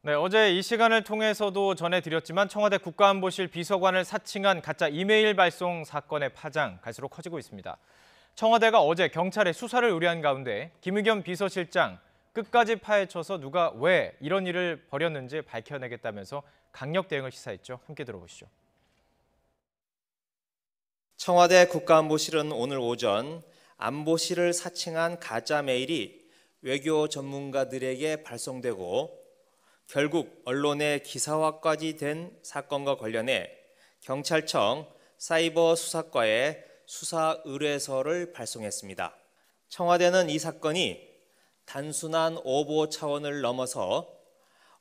네, 어제 이 시간을 통해서도 전해드렸지만 청와대 국가안보실 비서관을 사칭한 가짜 이메일 발송 사건의 파장 갈수록 커지고 있습니다. 청와대가 어제 경찰에 수사를 의뢰한 가운데 김의겸 비서실장 끝까지 파헤쳐서 누가 왜 이런 일을 벌였는지 밝혀내겠다면서 강력 대응을 시사했죠. 함께 들어보시죠. 청와대 국가안보실은 오늘 오전 안보실을 사칭한 가짜 메일이 외교 전문가들에게 발송되고 결국 언론의 기사화까지 된 사건과 관련해 경찰청 사이버 수사과에 수사 의뢰서를 발송했습니다. 청와대는 이 사건이 단순한 오보 차원을 넘어서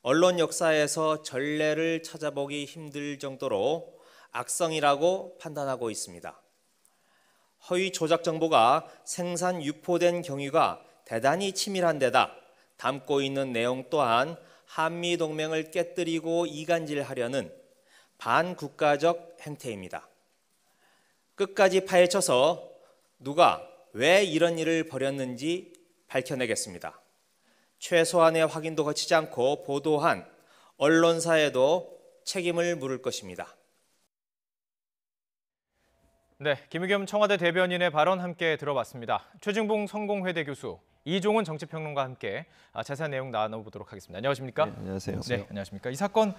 언론 역사에서 전례를 찾아보기 힘들 정도로 악성이라고 판단하고 있습니다. 허위 조작 정보가 생산 유포된 경위가 대단히 치밀한 데다 담고 있는 내용 또한 한미 동맹을 깨뜨리고 이간질하려는 반국가적 행태입니다. 끝까지 파헤쳐서 누가 왜 이런 일을 벌였는지 밝혀내겠습니다. 최소한의 확인도 거치지 않고 보도한 언론사에도 책임을 물을 것입니다. 네, 김의겸 청와대 대변인의 발언 함께 들어봤습니다. 최진봉 성공회대 교수, 이종훈 정치평론가와 함께 자세한 내용 나눠보도록 하겠습니다. 안녕하십니까? 네, 안녕하세요. 네, 안녕하십니까? 이 사건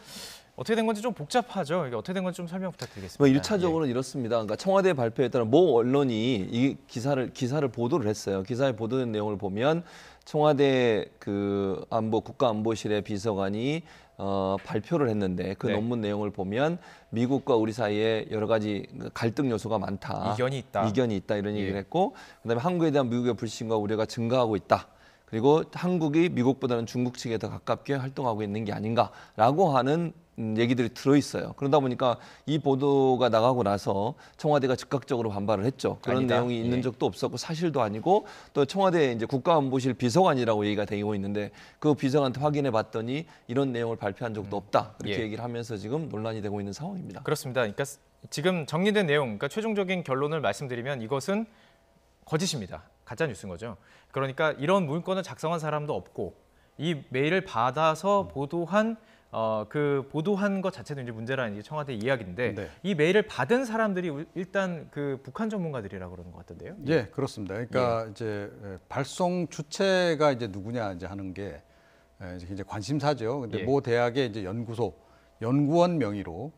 어떻게 된 건지 좀 복잡하죠? 이게 어떻게 된 건지 좀 설명 부탁드리겠습니다. 1차적으로는 이렇습니다. 그러니까 청와대 발표에 따라 모 언론이 이 기사를 보도를 했어요. 기사에 보도된 내용을 보면 청와대 그 국가안보실의 비서관이 발표를 했는데 그 논문 내용을 보면 미국과 우리 사이에 여러 가지 갈등 요소가 많다. 이견이 있다 이런 얘기를 했고 그다음에 한국에 대한 미국의 불신과 우려가 증가하고 있다. 그리고 한국이 미국보다는 중국 측에 더 가깝게 활동하고 있는 게 아닌가라고 하는 얘기들이 들어있어요. 그러다 보니까 이 보도가 나가고 나서 청와대가 즉각적으로 반발을 했죠. 그런 내용이 있는 적도 없었고 사실도 아니고 또 청와대 이제 국가안보실 비서관이라고 얘기가 되고 있는데 그 비서관한테 확인해 봤더니 이런 내용을 발표한 적도 없다. 이렇게 얘기를 하면서 지금 논란이 되고 있는 상황입니다. 그렇습니다. 그러니까 지금 정리된 내용, 그러니까 최종적인 결론을 말씀드리면 이것은 거짓입니다. 가짜 뉴스인 거죠. 그러니까 이런 문건을 작성한 사람도 없고 이 메일을 받아서 보도한 것 자체도 이제 문제라는 게 청와대 이야기인데 이 메일을 받은 사람들이 일단 그 북한 전문가들이라고 그러는 것 같던데요. 예, 그렇습니다. 그러니까 이제 발송 주체가 이제 누구냐 이제 하는 게 이제 관심사죠. 근데 모 대학의 이제 연구원 명의로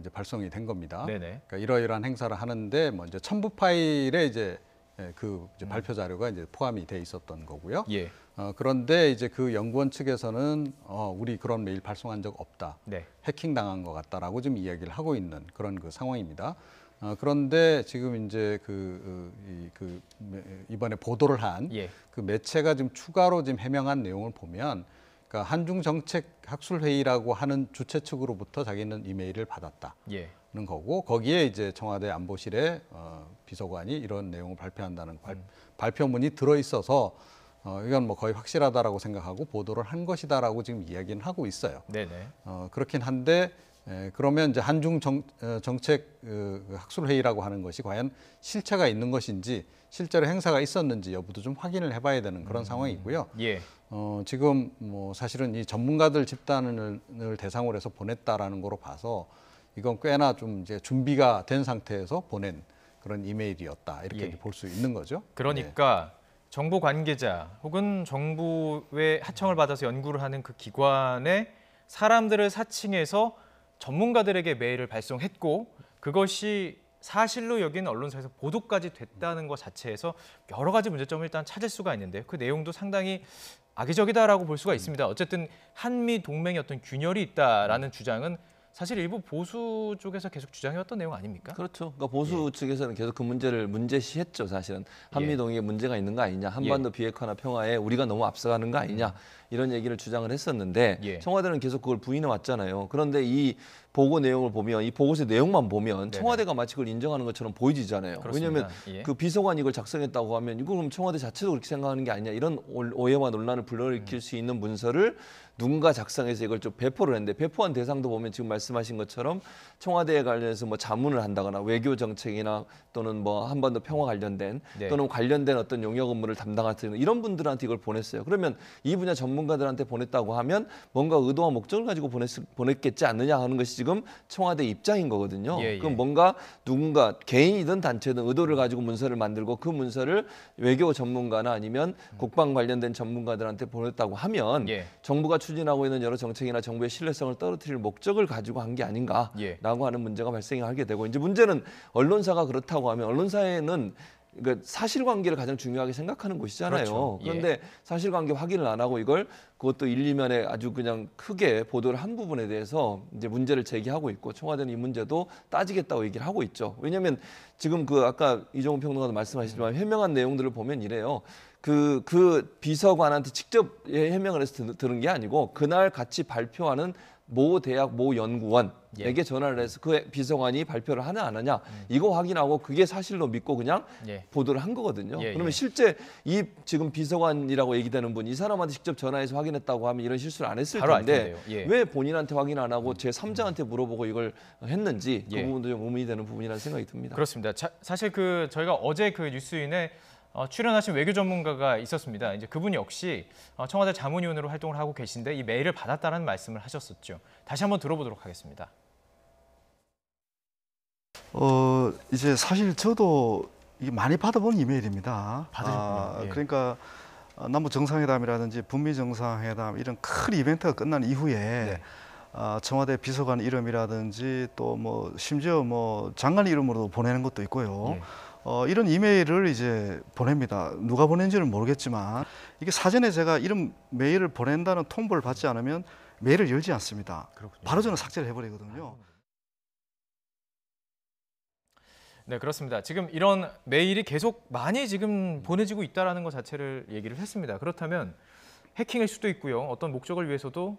이제 발송이 된 겁니다. 그러니까 이러이러한 행사를 하는데 뭐 이제 첨부 파일에 이제 발표 자료가 이제 포함이 돼 있었던 거고요. 그런데 이제 그 연구원 측에서는 우리 그런 메일 발송한 적 없다. 해킹 당한 것 같다라고 지금 이야기를 하고 있는 그런 그 상황입니다. 그런데 지금 이제 이번에 보도를 한 그 매체가 지금 추가로 지금 해명한 내용을 보면 그러니까 한중 정책 학술 회의라고 하는 주최 측으로부터 자기는 이메일을 받았다는 거고 거기에 이제 청와대 안보실의 비서관이 이런 내용을 발표한다는 발표문이 들어 있어서 이건 뭐 거의 확실하다라고 생각하고 보도를 한 것이다라고 지금 이야기는 하고 있어요. 그렇긴 한데 그러면 이제 한중 정책 학술 회의라고 하는 것이 과연 실체가 있는 것인지 실제로 행사가 있었는지 여부도 좀 확인을 해봐야 되는 그런 상황이고요. 지금 뭐 사실은 이 전문가들 집단을 대상으로 해서 보냈다라는 거로 봐서 이건 꽤나 좀 이제 준비가 된 상태에서 보낸 그런 이메일이었다 이렇게 볼 수 있는 거죠. 그러니까 정부 관계자 혹은 정부의 하청을 받아서 연구를 하는 그 기관의 사람들을 사칭해서 전문가들에게 메일을 발송했고 그것이 사실로 여긴 언론사에서 보도까지 됐다는 것 자체에서 여러 가지 문제점을 일단 찾을 수가 있는데요. 그 내용도 상당히 악의적이다라고 볼 수가 있습니다. 어쨌든 한미 동맹의 어떤 균열이 있다라는 주장은 사실 일부 보수 쪽에서 계속 주장해왔던 내용 아닙니까? 그렇죠. 그러니까 보수 측에서는 계속 그 문제를 문제시했죠. 사실은 한미동맹에 문제가 있는 거 아니냐, 한반도 비핵화나 평화에 우리가 너무 앞서가는 거 아니냐 이런 얘기를 주장을 했었는데 청와대는 계속 그걸 부인해 왔잖아요. 그런데 이 보고 내용을 보면 이 보고서 내용만 보면 청와대가 마치 그걸 인정하는 것처럼 보이지잖아요. 왜냐하면 그 비서관이 이걸 작성했다고 하면 이거 그럼 청와대 자체도 그렇게 생각하는 게 아니냐 이런 오해와 논란을 불러일으킬 수 있는 문서를 누군가 작성해서 이걸 좀 배포를 했는데 배포한 대상도 보면 지금 말씀하신 것처럼 청와대에 관련해서 뭐 자문을 한다거나 외교 정책이나 또는 뭐 한반도 평화 관련된 네. 또는 관련된 어떤 용역 업무를 담당하시는 이런 분들한테 이걸 보냈어요. 그러면 이 분야 전문가들한테 보냈다고 하면 뭔가 의도와 목적을 가지고 보냈겠지 않느냐 하는 것이 지금 청와대 입장인 거거든요. 예, 예. 그럼 뭔가 누군가 개인이든 단체든 의도를 가지고 문서를 만들고 그 문서를 외교 전문가나 아니면 국방 관련된 전문가들한테 보냈다고 하면 예. 정부가 추진하고 있는 여러 정책이나 정부의 신뢰성을 떨어뜨릴 목적을 가지고 한 게 아닌가라고 예. 하는 문제가 발생하게 되고 이제 문제는 언론사가 그렇다고 하면 언론사에는 그러니까 사실관계를 가장 중요하게 생각하는 곳이잖아요. 그렇죠. 예. 그런데 사실관계 확인을 안 하고 이걸 그것도 1, 2면에 아주 그냥 크게 보도를 한 부분에 대해서 이제 문제를 제기하고 있고 청와대는 이 문제도 따지겠다고 얘기를 하고 있죠. 왜냐하면 지금 그 아까 이종훈 평론가도 말씀하셨지만 해명한 내용들을 보면 이래요. 그 비서관한테 직접 해명을 해서 들은 게 아니고 그날 같이 발표하는 모 대학 모 연구원에게 전화를 해서 그 비서관이 발표를 하냐 안 하냐 이거 확인하고 그게 사실로 믿고 그냥 보도를 한 거거든요. 그러면 실제 이 지금 비서관이라고 얘기되는 분 이 사람한테 직접 전화해서 확인했다고 하면 이런 실수를 안 했을 텐데 왜 본인한테 확인 안 하고 제 3자한테 물어보고 이걸 했는지 그 부분도 좀 의문이 되는 부분이라는 생각이 듭니다. 그렇습니다. 사실 저희가 어제 그 뉴스인에 출연하신 외교 전문가가 있었습니다. 이제 그분 역시 청와대 자문위원으로 활동을 하고 계신데 이 메일을 받았다는 말씀을 하셨었죠. 다시 한번 들어보도록 하겠습니다. 이제 사실 저도 이게 많이 받아본 이메일입니다. 받으셨군요. 예. 그러니까 남북 정상회담이라든지 북미 정상회담 이런 큰 이벤트가 끝난 이후에 청와대 비서관 이름이라든지 또 뭐 심지어 뭐 장관 이름으로 보내는 것도 있고요. 예. 이런 이메일을 이제 보냅니다. 누가 보낸지는 모르겠지만 이게 사전에 제가 이런 메일을 보낸다는 통보를 받지 않으면 메일을 열지 않습니다. 그렇군요. 바로 저는 삭제를 해버리거든요. 네, 그렇습니다. 지금 이런 메일이 계속 많이 지금 보내지고 있다는 것 자체를 얘기를 했습니다. 그렇다면 해킹일 수도 있고요. 어떤 목적을 위해서도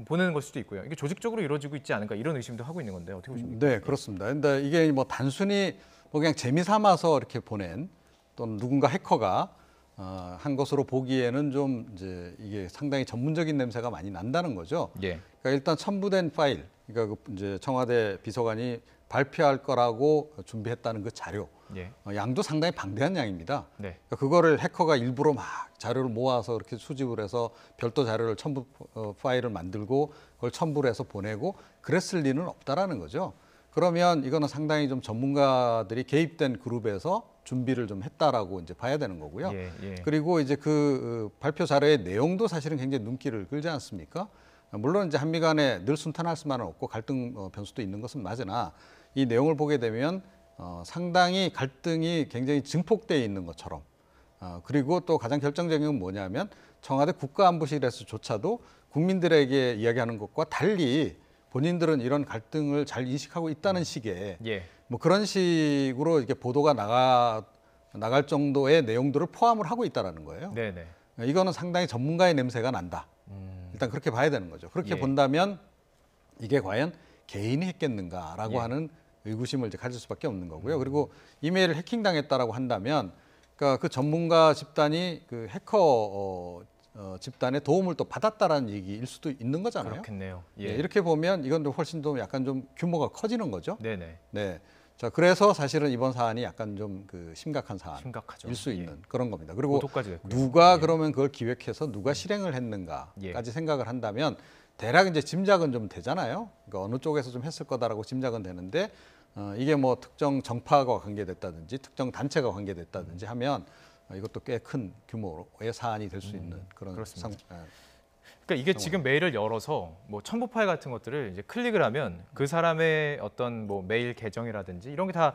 보내는 걸 수도 있고요. 이게 조직적으로 이루어지고 있지 않을까 이런 의심도 하고 있는 건데 어떻게 보십니까? 네, 그렇습니다. 근데 이게 뭐 단순히 뭐 그냥 재미삼아서 이렇게 보낸 또는 누군가 해커가 한 것으로 보기에는 좀 이제 이게 상당히 전문적인 냄새가 많이 난다는 거죠. 예. 그러니까 일단 첨부된 파일, 그러니까 이제 청와대 비서관이 발표할 거라고 준비했다는 그 자료, 예. 양도 상당히 방대한 양입니다. 네. 그러니까 그거를 해커가 일부러 막 자료를 모아서 이렇게 수집을 해서 별도 자료를 첨부 파일을 만들고 그걸 첨부를 해서 보내고 그랬을 리는 없다라는 거죠. 그러면 이거는 상당히 좀 전문가들이 개입된 그룹에서 준비를 좀 했다라고 이제 봐야 되는 거고요. 예, 예. 그리고 이제 그 발표 자료의 내용도 사실은 굉장히 눈길을 끌지 않습니까? 물론 이제 한미 간에 늘 순탄할 수만은 없고 갈등 변수도 있는 것은 맞으나 이 내용을 보게 되면 상당히 갈등이 굉장히 증폭되어 있는 것처럼 그리고 또 가장 결정적인 건 뭐냐면 청와대 국가안보실에서조차도 국민들에게 이야기하는 것과 달리 본인들은 이런 갈등을 잘 인식하고 있다는 식의 뭐 그런 식으로 이렇게 보도가 나갈 정도의 내용들을 포함을 하고 있다라는 거예요. 네네. 이거는 상당히 전문가의 냄새가 난다. 일단 그렇게 봐야 되는 거죠. 그렇게 본다면 이게 과연 개인이 했겠는가라고 하는 의구심을 이제 가질 수밖에 없는 거고요. 그리고 이메일을 해킹당했다라고 한다면, 그러니까 그 전문가 집단이 그 해커 집단의 도움을 또 받았다라는 얘기일 수도 있는 거잖아요. 그렇겠네요. 예. 이렇게 보면 이건 훨씬 좀 약간 좀 규모가 커지는 거죠. 네네. 네. 자, 그래서 사실은 이번 사안이 약간 좀 그 심각한 심각하죠. 사안일 수 있는 그런 겁니다. 그리고 보도까지 됐고요. 누가 그러면 그걸 기획해서 누가 실행을 했는가까지 생각을 한다면 대략 이제 짐작은 좀 되잖아요. 그러니까 어느 쪽에서 좀 했을 거다라고 짐작은 되는데 이게 뭐 특정 정파가 관계됐다든지 특정 단체가 관계됐다든지 하면 이것도 꽤 큰 규모의 사안이 될 수 있는 그런 그렇습니다. 그러니까 이게 지금 메일을 열어서 뭐 첨부 파일 같은 것들을 이제 클릭을 하면 그 사람의 어떤 뭐 메일 계정이라든지 이런 게 다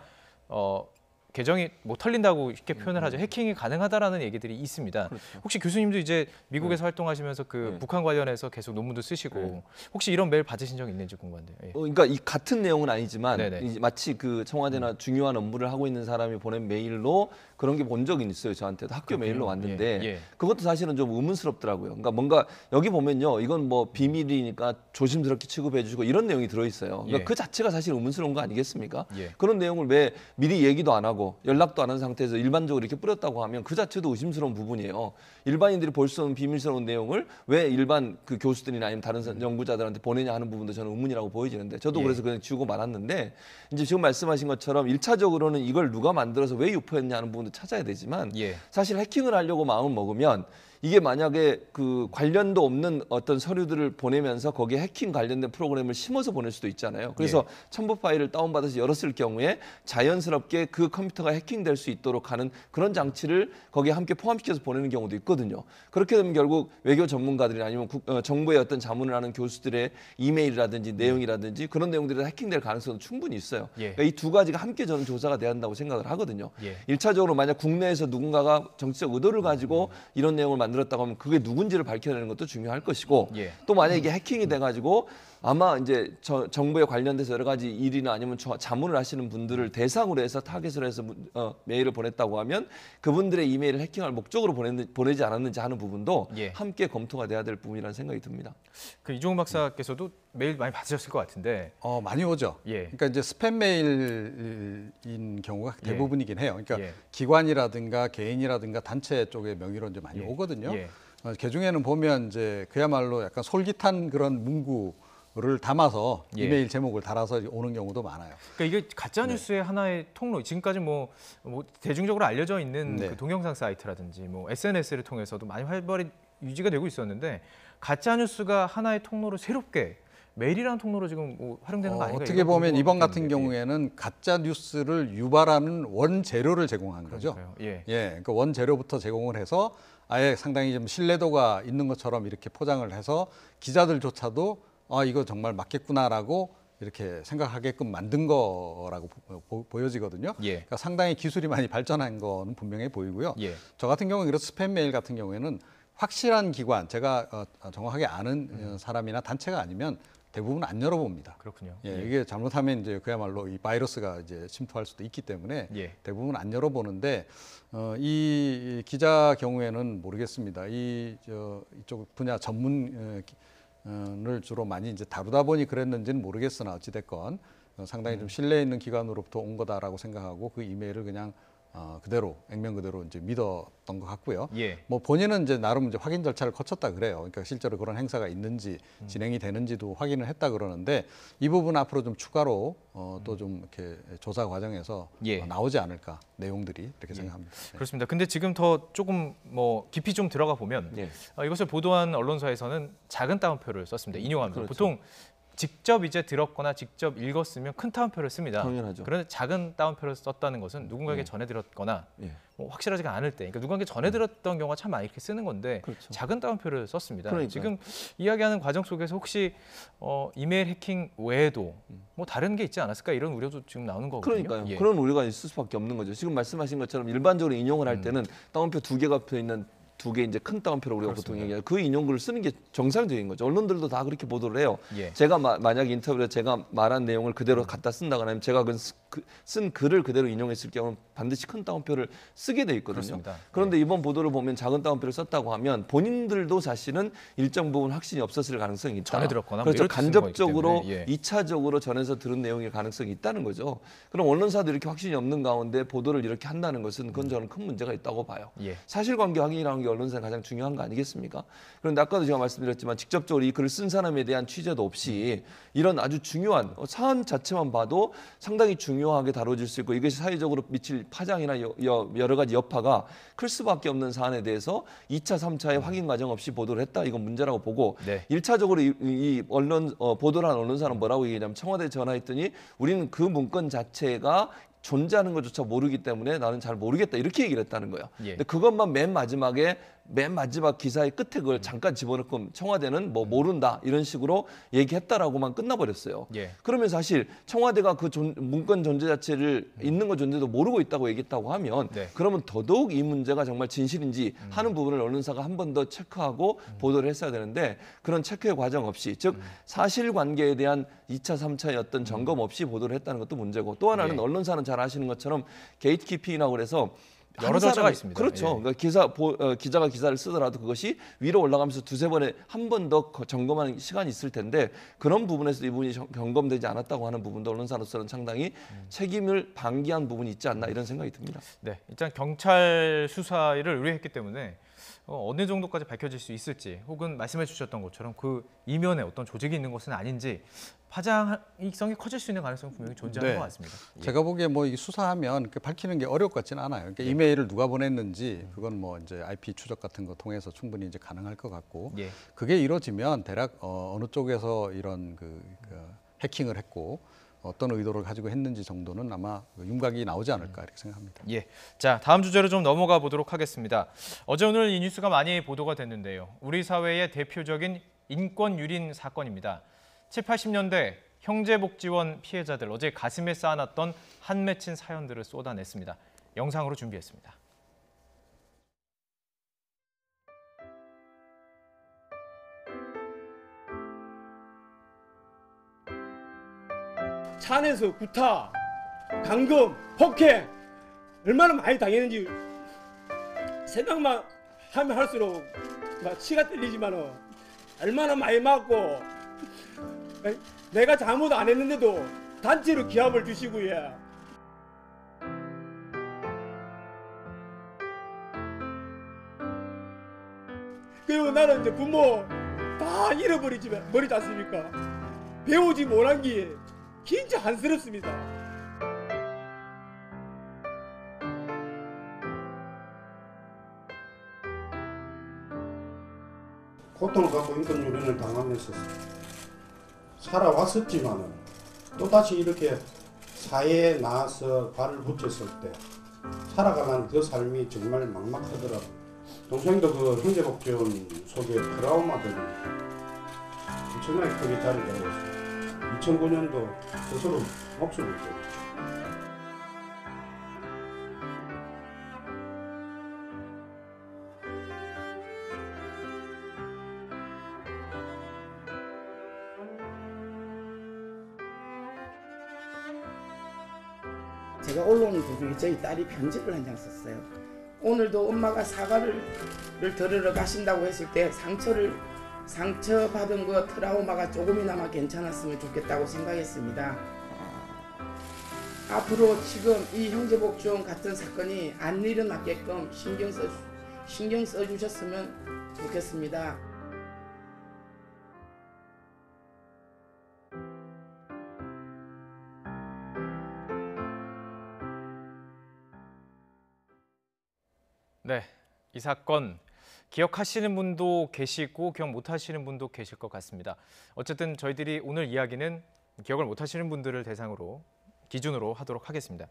계정이 뭐 털린다고 쉽게 표현을 하죠. 해킹이 가능하다라는 얘기들이 있습니다. 그렇죠. 혹시 교수님도 이제 미국에서 활동하시면서 그 북한 관련해서 계속 논문도 쓰시고 혹시 이런 메일 받으신 적 있는지 궁금한데요. 예. 그러니까 이 같은 내용은 아니지만 네네. 마치 그 청와대나 중요한 업무를 하고 있는 사람이 보낸 메일로 그런 게 본 적이 있어요. 저한테도 학교 메일로 왔는데 그것도 사실은 좀 의문스럽더라고요. 그러니까 뭔가 여기 보면요, 이건 뭐 비밀이니까 조심스럽게 취급해주고 이런 내용이 들어있어요. 그러니까 그 자체가 사실 의문스러운 거 아니겠습니까? 그런 내용을 왜 미리 얘기도 안 하고 하고 연락도 안 한 상태에서 일반적으로 이렇게 뿌렸다고 하면 그 자체도 의심스러운 부분이에요. 일반인들이 볼 수 없는 비밀스러운 내용을 왜 일반 그 교수들이나 아니면 다른 연구자들한테 보내냐 하는 부분도 저는 의문이라고 보여지는데 저도 그래서 그냥 지우고 말았는데 이제 지금 말씀하신 것처럼 1차적으로는 이걸 누가 만들어서 왜 유포했냐 하는 부분도 찾아야 되지만 사실 해킹을 하려고 마음 먹으면 이게 만약에 그 관련도 없는 어떤 서류들을 보내면서 거기에 해킹 관련된 프로그램을 심어서 보낼 수도 있잖아요. 그래서 첨부 파일을 다운받아서 열었을 경우에 자연스럽게 그 컴퓨터가 해킹될 수 있도록 하는 그런 장치를 거기에 함께 포함시켜서 보내는 경우도 있거든요. 그렇게 되면 결국 외교 전문가들이 아니면 정부의 어떤 자문을 하는 교수들의 이메일이라든지 내용이라든지 그런 내용들이 해킹될 가능성은 충분히 있어요. 그러니까 이 두 가지가 함께 저는 조사가 돼야 한다고 생각을 하거든요. 1차적으로 만약 국내에서 누군가가 정치적 의도를 가지고 이런 내용을 만들었다고 하면 그게 누군지를 밝혀내는 것도 중요할 것이고 또 만약에 이게 해킹이 돼가지고 아마 이제 정부에 관련돼서 여러 가지 일이나 아니면 자문을 하시는 분들을 대상으로 해서 타겟으로 해서 메일을 보냈다고 하면 그분들의 이메일을 해킹할 목적으로 보내지 않았는지 하는 부분도 함께 검토가 돼야 될 부분이라는 생각이 듭니다. 그 이종욱 박사께서도 메일 많이 받으셨을 것 같은데. 많이 오죠. 그러니까 이제 스팸 메일인 경우가 대부분이긴 해요. 그러니까 기관이라든가 개인이라든가 단체 쪽의 명의로 이제 많이 오거든요. 그 중에는 보면 이제 그야말로 약간 솔깃한 그런 문구를 담아서 이메일 제목을 달아서 오는 경우도 많아요. 그러니까 이게 가짜 뉴스의 하나의 통로. 지금까지 뭐 대중적으로 알려져 있는 그 동영상 사이트라든지 뭐 SNS를 통해서도 많이 활발히 유지가 되고 있었는데 가짜 뉴스가 하나의 통로로 새롭게 메일이라는 통로로 지금 뭐 활용되는 거 아닌가? 어떻게 보면 이번 같은 경우에는 가짜 뉴스를 유발하는 원재료를 제공한 거죠. 그러니까 원재료부터 제공을 해서 아예 상당히 좀 신뢰도가 있는 것처럼 이렇게 포장을 해서 기자들조차도 이거 정말 맞겠구나라고 이렇게 생각하게끔 만든 거라고 보여지거든요. 그러니까 상당히 기술이 많이 발전한 거는 분명해 보이고요. 저 같은 경우는 이런 스팸 메일 같은 경우에는 확실한 기관, 제가 정확하게 아는 사람이나 단체가 아니면 대부분 안 열어봅니다. 그렇군요. 이게 잘못하면 이제 그야말로 이 바이러스가 이제 침투할 수도 있기 때문에 대부분 안 열어보는데 이 기자 경우에는 모르겠습니다. 이쪽 분야 전문을 주로 많이 이제 다루다 보니 그랬는지는 모르겠으나 어찌됐건 상당히 좀 신뢰 있는 기관으로부터 온 거다라고 생각하고 그 이메일을 그냥 그대로 액면 그대로 이제 믿었던 것 같고요. 뭐 본인은 이제 나름 이제 확인 절차를 거쳤다 그래요. 그러니까 실제로 그런 행사가 있는지 진행이 되는지도 확인을 했다 그러는데 이 부분 앞으로 좀 추가로 또 좀 이렇게 조사 과정에서 나오지 않을까 내용들이 이렇게 생각합니다. 그렇습니다. 근데 지금 더 조금 뭐 깊이 좀 들어가 보면 이것을 보도한 언론사에서는 작은 따옴표를 썼습니다. 인용합니다. 보통 직접 이제 들었거나 직접 읽었으면 큰 따옴표를 씁니다. 당연하죠. 그런데 작은 따옴표를 썼다는 것은 누군가에게 전해들었거나 뭐 확실하지가 않을 때, 그러니까 누군가에게 전해들었던 경우가 참 많이 이렇게 쓰는 건데 작은 따옴표를 썼습니다. 지금 이야기하는 과정 속에서 혹시 이메일 해킹 외에도 뭐 다른 게 있지 않았을까 이런 우려도 지금 나오는 거거든요. 그러니까요. 그런 우려가 있을 수밖에 없는 거죠. 지금 말씀하신 것처럼 일반적으로 인용을 할 때는 따옴표 2개가 붙어 있는 2개 이제 큰 따옴표로 우리가 보통 얘기해요. 그 인용글을 쓰는 게 정상적인 거죠. 언론들도 다 그렇게 보도를 해요. 제가 만약 인터뷰에 제가 말한 내용을 그대로 갖다 쓴다거나 아니면 제가 쓴 글을 그대로 인용했을 경우는 반드시 큰 따옴표를 쓰게 돼 있거든요. 그런데 이번 보도를 보면 작은 따옴표를 썼다고 하면 본인들도 사실은 일정 부분 확신이 없었을 가능성이 있다. 전해들었거나 그렇죠. 간접적으로 2차적으로 전해서 들은 내용일 가능성이 있다는 거죠. 그럼 언론사도 이렇게 확신이 없는 가운데 보도를 이렇게 한다는 것은 그건 저는 큰 문제가 있다고 봐요. 사실관계 확인이라는 게 언론사에 가장 중요한 거 아니겠습니까? 그런데 아까도 제가 말씀드렸지만 직접적으로 이 글을 쓴 사람에 대한 취재도 없이 이런 아주 중요한 사안 자체만 봐도 상당히 중요하게 다뤄질 수 있고 이것이 사회적으로 미칠 파장이나 여러 가지 여파가 클 수밖에 없는 사안에 대해서 2차, 3차의 확인 과정 없이 보도를 했다. 이건 문제라고 보고 1차적으로 이 언론 보도를 한 언론사는 뭐라고 얘기하냐면 청와대에 전화했더니 우리는 그 문건 자체가 존재하는 것조차 모르기 때문에 나는 잘 모르겠다 이렇게 얘기를 했다는 거예요. 근데 그것만 맨 마지막 기사의 끝에 그걸 잠깐 집어넣고 청와대는 뭐 모른다 이런 식으로 얘기했다라고만 끝나버렸어요. 그러면 사실 청와대가 그 문건 존재 자체를 있는 것 존재도 모르고 있다고 얘기했다고 하면 그러면 더더욱 이 문제가 정말 진실인지 하는 부분을 언론사가 한 번 더 체크하고 보도를 했어야 되는데 그런 체크의 과정 없이 즉 사실관계에 대한 2차, 3차의 어떤 점검 없이 보도를 했다는 것도 문제고 또 하나는 언론사는 잘 아시는 것처럼 게이트키핑이라고 그래서 여러 한 절차가 사람이- 있습니다. 그렇죠. 예. 그러니까 기자가 기사를 쓰더라도 그것이 위로 올라가면서 두세 번에 한 번 더 점검하는 시간이 있을 텐데 그런 부분에서 이분이 점검되지 않았다고 하는 부분도 언론사로서는 상당히 책임을 방기한 부분이 있지 않나 이런 생각이 듭니다. 네, 일단 경찰 수사를 의뢰했기 때문에 어느 정도까지 밝혀질 수 있을지 혹은 말씀해 주셨던 것처럼 그 이면에 어떤 조직이 있는 것은 아닌지 파장성이 커질 수 있는 가능성은 분명히 존재하는 네. 것 같습니다. 예. 제가 보기에 뭐 이 수사하면 밝히는 게 어려울 것 같지는 않아요. 그러니까 이메일을 누가 보냈는지 그건 뭐 이제 IP 추적 같은 거 통해서 충분히 이제 가능할 것 같고 예. 그게 이루어지면 대략 어느 쪽에서 이런 그 해킹을 했고 어떤 의도를 가지고 했는지 정도는 아마 윤곽이 나오지 않을까 이렇게 생각합니다. 예. 자, 다음 주제로 좀 넘어가 보도록 하겠습니다. 어제 오늘 이 뉴스가 많이 보도가 됐는데요. 우리 사회의 대표적인 인권 유린 사건입니다. 7, 80년대 형제복지원 피해자들 어제 가슴에 쌓아놨던 한 맺힌 사연들을 쏟아냈습니다. 영상으로 준비했습니다. 차 안에서 구타, 감금, 폭행 얼마나 많이 당했는지 생각만 하면 할수록 막 치가 떨리지만은 얼마나 많이 맞고 내가 잘못 안 했는데도 단체로 기합을 주시고요. 그리고 나는 이제 부모 다 잃어버리지 않습니까? 배우지 못한 게 진짜 한스럽습니다. 고통을 갖고 인권 유린을 당하면서 살아왔었지만은 또다시 이렇게 사회에 나와서 발을 붙였을 때 살아가는 그 삶이 정말 막막하더라고요. 동생도 그 형제복지원 속에 트라우마들이 엄청나게 크게 자리 잡고 있어요. 2009년도 스스로 목숨을 끊었죠. 제가 올라오는 도중에 저희 딸이 편지를 한 장 썼어요. 오늘도 엄마가 사과를 들으러 가신다고 했을 때 상처받은 거 트라우마가 조금이나마 괜찮았으면 좋겠다고 생각했습니다. 앞으로 지금 이 형제복지원 같은 사건이 안 일어나게끔 신경 써주셨으면 좋겠습니다. 네, 이 사건 기억하시는 분도 계시고 기억 못하시는 분도 계실 것 같습니다. 어쨌든 저희들이 오늘 이야기는 기억을 못하시는 분들을 대상으로 기준으로 하도록 하겠습니다.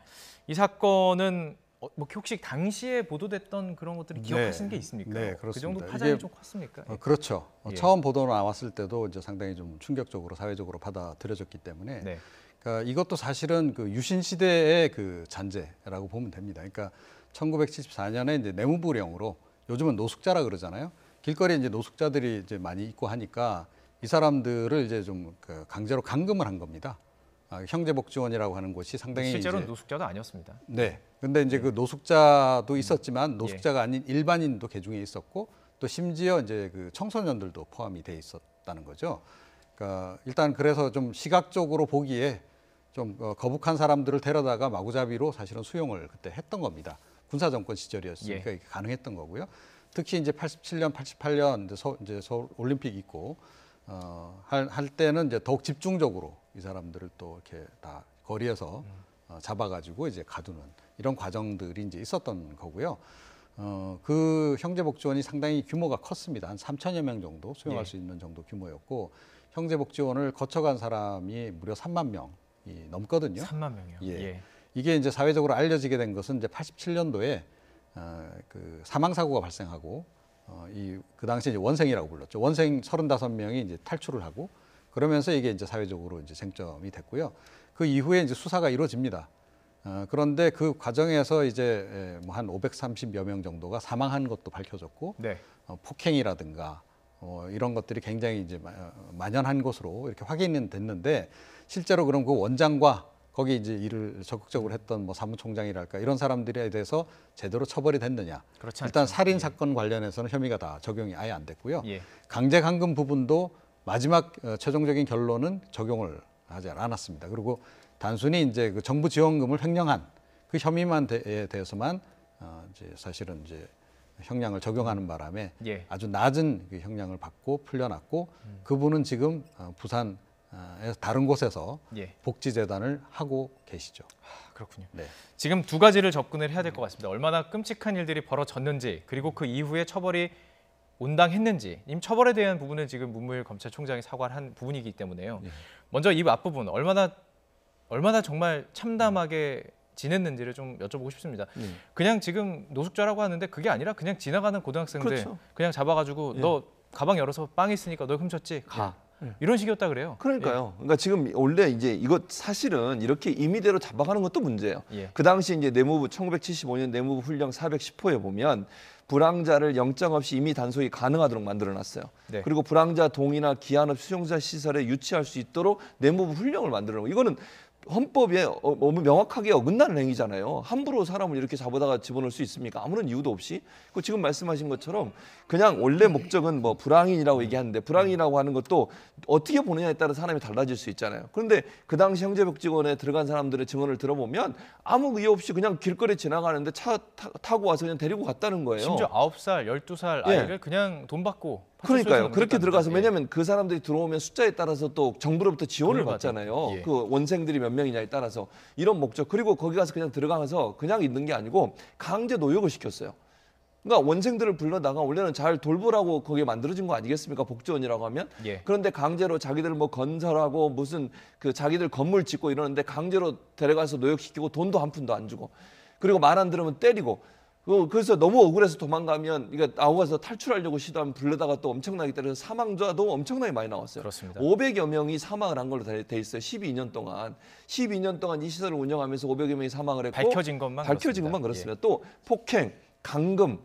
이 사건은 뭐 혹시 당시에 보도됐던 그런 것들을 기억하시는 게 있습니까? 네, 그 정도 그렇습니다. 파장이 이게 좀 컸습니까? 그렇죠. 예. 처음 보도 나왔을 때도 이제 상당히 좀 충격적으로 사회적으로 받아들여졌기 때문에 네. 그러니까 이것도 사실은 그 유신 시대의 그 잔재라고 보면 됩니다. 그러니까 1974년에 이제 내무부령으로 요즘은 노숙자라 그러잖아요. 길거리에 이제 노숙자들이 이제 많이 있고 하니까 이 사람들을 이제 좀 강제로 감금을 한 겁니다. 형제복지원이라고 하는 곳이 상당히 실제로는 이제, 노숙자도 아니었습니다. 네. 근데 이제 그 노숙자도 있었지만 노숙자가 아닌 일반인도 개중에 있었고 또 심지어 이제 그 청소년들도 포함이 돼 있었다는 거죠. 그러니까 일단 그래서 좀 시각적으로 보기에 좀 거북한 사람들을 데려다가 마구잡이로 사실은 수용을 그때 했던 겁니다. 군사정권 시절이었으니까 이게 가능했던 거고요. 특히 이제 87년, 88년 이제 서울 올림픽 있고 할 때는 이제 더욱 집중적으로 이 사람들을 또 이렇게 다 거리에서 잡아가지고 이제 가두는 이런 과정들이 이제 있었던 거고요. 그 형제복지원이 상당히 규모가 컸습니다. 한 3천여 명 정도 수용할 수 있는 정도 규모였고 형제복지원을 거쳐간 사람이 무려 3만 명이 넘거든요. 3만 명이요. 예. 이게 이제 사회적으로 알려지게 된 것은 이제 87년도에 그 사망 사고가 발생하고 그 당시에 이제 원생이라고 불렀죠. 원생 35명이 이제 탈출을 하고 그러면서 이게 이제 사회적으로 이제 쟁점이 됐고요. 그 이후에 이제 수사가 이루어집니다. 그런데 그 과정에서 이제 뭐 한 530여 명 정도가 사망한 것도 밝혀졌고 네. 폭행이라든가 이런 것들이 굉장히 이제 만연한 것으로 이렇게 확인은 됐는데 실제로 그럼 그 원장과 거기 이제 일을 적극적으로 했던 뭐 사무총장이랄까 이런 사람들에 대해서 제대로 처벌이 됐느냐. 그렇지 일단 않죠. 살인 사건 관련해서는 혐의가 다 적용이 아예 안 됐고요. 예. 강제 강제감금 부분도 마지막 최종적인 결론은 적용을 하지 않았습니다. 그리고 단순히 이제 그 정부 지원금을 횡령한 그 혐의만 대해서만 이제 사실은 이제 형량을 적용하는 바람에 예. 아주 낮은 그 형량을 받고 풀려났고 그분은 지금 부산 다른 곳에서 예. 복지재단을 하고 계시죠. 그렇군요. 네. 지금 두 가지를 접근을 해야 될 것 같습니다. 얼마나 끔찍한 일들이 벌어졌는지 그리고 그 이후에 처벌이 온당했는지 임 처벌에 대한 부분은 지금 문무일 검찰총장이 사과를 한 부분이기 때문에요. 예. 먼저 이 앞부분 얼마나 정말 참담하게 지냈는지를 좀 여쭤보고 싶습니다. 그냥 지금 노숙자라고 하는데 그게 아니라 그냥 지나가는 고등학생들 그렇죠. 그냥 잡아가지고 예. 너 가방 열어서 빵 있으니까 너 훔쳤지? 가. 이런 식이었다 그래요. 그러니까요. 그러니까 지금 원래 이제 이거 사실은 이렇게 임의대로 잡아가는 것도 문제예요. 예. 그 당시 이제 내무부 1975년 내무부 훈령 410호에 보면 불황자를 영장 없이 임의 단속이 가능하도록 만들어놨어요. 네. 그리고 불황자 동의나 기한업 수용자 시설에 유치할 수 있도록 내무부 훈령을 만들어놓고 이거는 헌법에 너무 명확하게 어긋나는 행위잖아요. 함부로 사람을 이렇게 잡아다가 집어넣을 수 있습니까? 아무런 이유도 없이. 그 지금 말씀하신 것처럼 그냥 원래 목적은 뭐 불황인이라고 얘기하는데 불황이라고 하는 것도 어떻게 보느냐에 따라 사람이 달라질 수 있잖아요. 그런데 그 당시 형제복지원에 들어간 사람들의 증언을 들어보면 아무 이유 없이 그냥 길거리 지나가는데 차 타고 와서 그냥 데리고 갔다는 거예요. 심지어 9살, 12살 예. 아이를 그냥 돈 받고 그러니까요. 그렇게 들어가서 예. 왜냐하면 그 사람들이 들어오면 숫자에 따라서 또 정부로부터 지원을 돈을 받잖아요. 받죠. 예. 그 원생들이 몇 명이냐에 따라서 이런 목적. 그리고 거기 가서 그냥 들어가서 그냥 있는 게 아니고 강제 노역을 시켰어요. 그러니까 원생들을 불러다가 원래는 잘 돌보라고 거기에 만들어진 거 아니겠습니까? 복지원이라고 하면. 예. 그런데 강제로 자기들 뭐 건설하고 무슨 그 자기들 건물 짓고 이러는데 강제로 데려가서 노역시키고 돈도 한 푼도 안 주고 그리고 말 안 들으면 때리고 그래서 너무 억울해서 도망가면 이게 나와서 탈출하려고 시도하면 불러다가 또 엄청나게 때려서 사망자도 엄청나게 많이 나왔어요. 그렇습니다. 500여 명이 사망을 한 걸로 돼 있어요. 12년 동안. 12년 동안 이 시설을 운영하면서 500여 명이 사망을 했고 밝혀진 것만 그렇습니다. 또 폭행, 강금,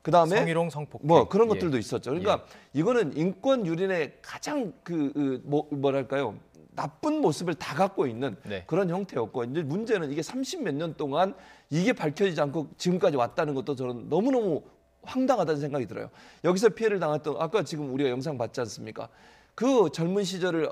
그다음에 성희롱, 성폭행. 뭐 그런 예. 것들도 있었죠. 그러니까 이거는 인권 유린의 가장 뭐랄까요? 나쁜 모습을 다 갖고 있는 네. 그런 형태였고 이제 문제는 이게 30몇 년 동안 이게 밝혀지지 않고 지금까지 왔다는 것도 저는 너무너무 황당하다는 생각이 들어요. 여기서 피해를 당했던 아까 지금 우리가 영상 봤지 않습니까? 그 젊은 시절을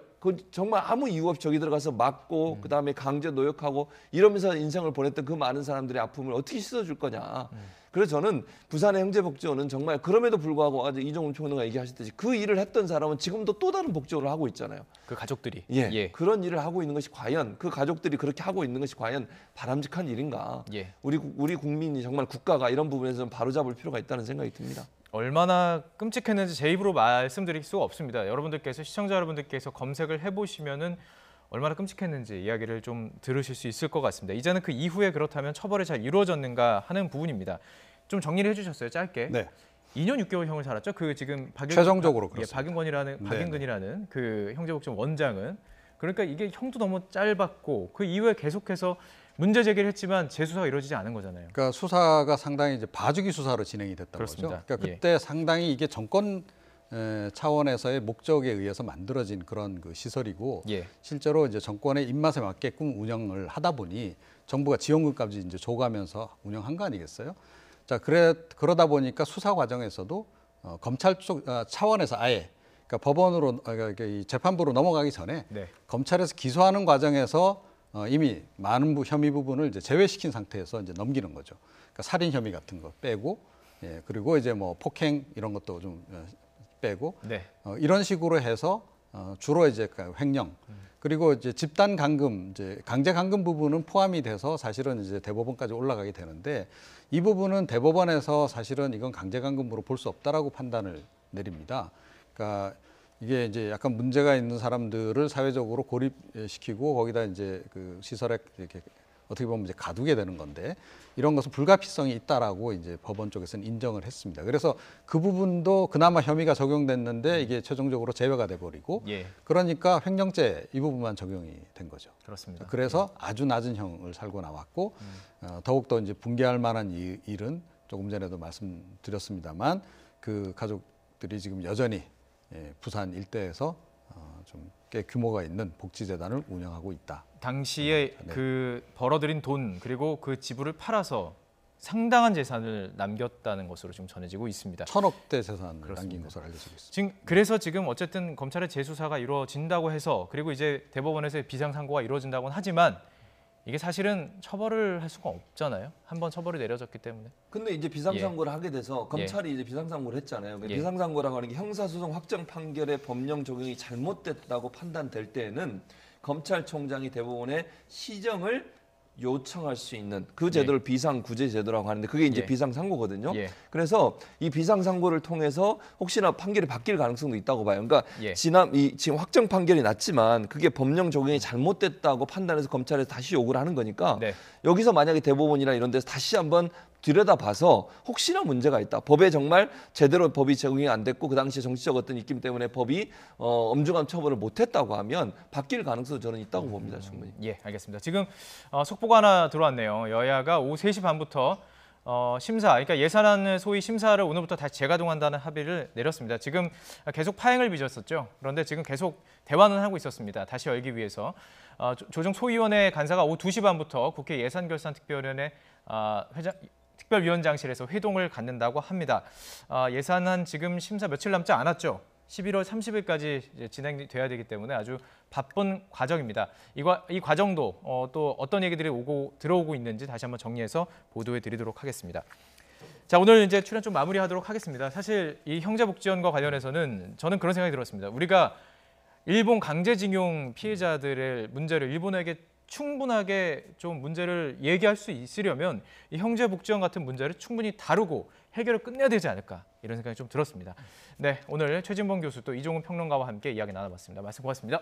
정말 아무 이유 없이 저기 들어가서 맞고 그다음에 강제 노역하고 이러면서 인생을 보냈던 그 많은 사람들의 아픔을 어떻게 씻어줄 거냐. 그래서 저는 부산의 형제복지원은 정말 그럼에도 불구하고 아주 이종훈 총리가 얘기하셨듯이 그 일을 했던 사람은 지금도 또 다른 복지원을 하고 있잖아요. 그 가족들이. 예. 그런 일을 하고 있는 것이 과연 그 가족들이 그렇게 하고 있는 것이 과연 바람직한 일인가? 예. 우리 국민이 정말 국가가 이런 부분에서 좀 바로잡을 필요가 있다는 생각이 듭니다. 얼마나 끔찍했는지 제 입으로 말씀드릴 수가 없습니다. 여러분들께서 시청자 여러분들께서 검색을 해보시면은 얼마나 끔찍했는지 이야기를 좀 들으실 수 있을 것 같습니다. 이제는 그 이후에 그렇다면 처벌이 잘 이루어졌는가 하는 부분입니다. 좀 정리를 해주셨어요, 짧게. 네. 2년 6개월 형을 살았죠. 그 지금 최종적으로 그렇습니다. 박윤근이라는 그 형제복지원 원장은 그러니까 이게 형도 너무 짧았고 그 이후에 계속해서 문제 제기를 했지만 재수사가 이루어지지 않은 거잖아요. 그러니까 수사가 상당히 이제 봐주기 수사로 진행이 됐던 그렇습니다. 거죠. 그러니까 그때 상당히 이게 정권 차원에서의 목적에 의해서 만들어진 그런 그 시설이고 예. 실제로 이제 정권의 입맛에 맞게끔 운영을 하다 보니 정부가 지원금까지 이제 줘가면서 운영한 거 아니겠어요? 자, 그러다 보니까 수사 과정에서도 검찰 쪽 차원에서 아예 그러니까 법원으로 이 재판부로 넘어가기 전에 네. 검찰에서 기소하는 과정에서 이미 많은 혐의 부분을 이제 제외시킨 상태에서 이제 넘기는 거죠. 그러니까 살인 혐의 같은 거 빼고, 예, 그리고 이제 뭐 폭행 이런 것도 좀 빼고, 네. 이런 식으로 해서 주로 이제 횡령 그리고 이제 집단 감금, 이제 강제 감금 부분은 포함이 돼서 사실은 이제 대법원까지 올라가게 되는데 이 부분은 대법원에서 사실은 이건 강제 감금으로 볼 수 없다라고 판단을 내립니다. 그러니까 이게 이제 약간 문제가 있는 사람들을 사회적으로 고립시키고 거기다 이제 그 시설에 이렇게 어떻게 보면 이제 가두게 되는 건데 이런 것은 불가피성이 있다라고 이제 법원 쪽에서는 인정을 했습니다. 그래서 그 부분도 그나마 혐의가 적용됐는데 이게 최종적으로 제외가 돼 버리고 예. 그러니까 횡령죄 이 부분만 적용이 된 거죠. 그렇습니다. 그래서 아주 낮은 형을 살고 나왔고 더욱더 이제 붕괴할 만한 일은 조금 전에도 말씀드렸습니다만 그 가족들이 지금 여전히 부산 일대에서 좀 꽤 규모가 있는 복지재단을 운영하고 있다. 당시에 네. 그 벌어들인 돈 그리고 그 지부를 팔아서 상당한 재산을 남겼다는 것으로 지금 전해지고 있습니다. 1,000억대 재산을 남긴 것으로 알려지고 있습니다. 그래서 지금 어쨌든 검찰의 재수사가 이루어진다고 해서 그리고 이제 대법원에서의 비상상고가 이루어진다고는 하지만 이게 사실은 처벌을 할 수가 없잖아요. 한번 처벌이 내려졌기 때문에. 근데 이제 비상상고를 하게 돼서 검찰이 이제 비상상고를 했잖아요. 비상상고라고 하는 게 형사소송 확정 판결의 법령 적용이 잘못됐다고 판단될 때에는 검찰총장이 대법원에 시정을 요청할 수 있는 그 제도를 비상구제 제도라고 하는데 그게 이제 비상상고거든요. 그래서 이 비상상고를 통해서 혹시나 판결이 바뀔 가능성도 있다고 봐요. 그러니까 지금 확정 판결이 났지만 그게 법령 적용이 잘못됐다고 판단해서 검찰에서 다시 요구를 하는 거니까 여기서 만약에 대법원이나 이런 데서 다시 한번 들여다봐서 혹시나 문제가 있다. 법에 정말 제대로 법이 적용이 안 됐고 그 당시에 정치적 어떤 입김 때문에 법이 엄중한 처벌을 못했다고 하면 바뀔 가능성도 저는 있다고 봅니다. 충분히. 예, 알겠습니다. 지금 속보가 하나 들어왔네요. 여야가 오후 3시 반부터 심사, 그러니까 예산안을 소위 심사를 오늘부터 다시 재가동한다는 합의를 내렸습니다. 지금 계속 파행을 빚었었죠. 그런데 지금 계속 대화는 하고 있었습니다. 다시 열기 위해서. 조정 소위원회 간사가 오후 2시 반부터 국회 예산결산특별위원회 특별위원장실에서 회동을 갖는다고 합니다. 예산안 지금 심사 며칠 남지 않았죠. 11월 30일까지 진행돼야 되기 때문에 아주 바쁜 과정입니다. 이 과정도 또 어떤 얘기들이 들어오고 있는지 다시 한번 정리해서 보도해 드리도록 하겠습니다. 자, 오늘 이제 출연 좀 마무리하도록 하겠습니다. 사실 이 형제복지원과 관련해서는 저는 그런 생각이 들었습니다. 우리가 일본 강제징용 피해자들의 문제를 일본에게 충분하게 좀 문제를 얘기할 수 있으려면 이 형제복지원 같은 문제를 충분히 다루고 해결을 끝내야 되지 않을까 이런 생각이 좀 들었습니다. 네, 오늘 최진봉 교수 또 이종훈 평론가와 함께 이야기 나눠봤습니다. 말씀 고맙습니다.